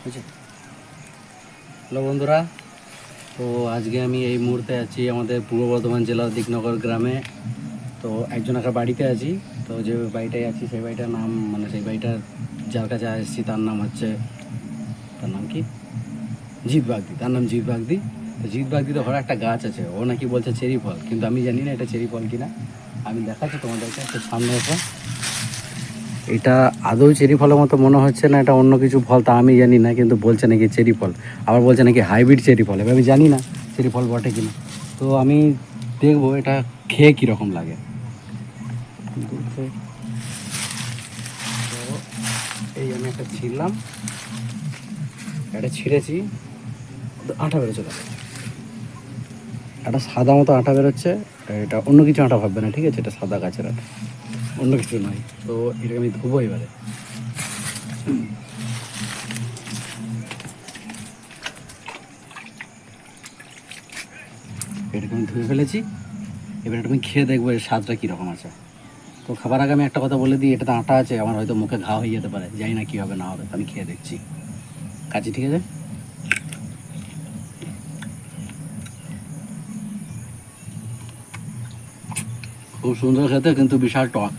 বুঝছি। হ্যালো বন্ধুরা, তো আজকে আমি এই মুহূর্তে আছি আমাদের পূর্ব বর্ধমান জেলার দিকনগর গ্রামে। তো একজনের বাড়িতে আছি। তো যে বাড়িটায় আছি সেই বাড়িটার নাম সেই বাড়িটার যার কাছে এসেছি তার নাম হচ্ছে, তার নাম কি, জিৎ বাগদি। তার নাম জিৎ বাগদি। তো জিৎ বাগদিতে ঘরে একটা গাছ আছে, ও নাকি বলছে চেরি ফল, কিন্তু আমি জানি না এটা চেরি ফল কিনা। আমি দেখাচ্ছি তোমাদেরকে, একটু সামনে এসো। এটা আদৌ চেরি ফলের মতো মনে হচ্ছে না, এটা অন্য কিছু ফল, তা আমি জানি না, কিন্তু বলছে নাকি চেরি ফল। আবার বলছে নাকি হাইব্রিড চেরি ফল। এবার আমি জানি না চেরি ফল বটে কিনা। তো আমি দেখবো এটা খেয়ে কীরকম লাগে। তো এই আমি একটা ছিঁড়লাম, এটা ছিঁড়েছি, আঠা বেরোচ্ছে, একটা সাদা মতো আঠা বেরোচ্ছে। এটা অন্য কিছু আঠা ভাববে না, ঠিক আছে? এটা সাদা গাছের আঠা, অন্য কিছু নয়। তো এটাকে আমি ধুবো এবারে। এটাকে আমি ধুয়ে ফেলেছি, এবার এটা আমি খেয়ে দেখবো এর স্বাদটা কীরকম আছে। তো খাবার আগে আমি একটা কথা বলে দিই, এটাতে আটা আছে, আমার হয়তো মুখে ঘা হয়ে যেতে পারে, জানি না কী হবে না হবে। আমি খেয়ে দেখছি, কাজে, ঠিক আছে? খুব সুন্দর খেতে, কিন্তু বিশাল টক,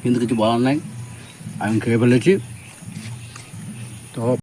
কিন্তু কিছু বলার নাই, আমি খেয়ে ফেলেছি। তো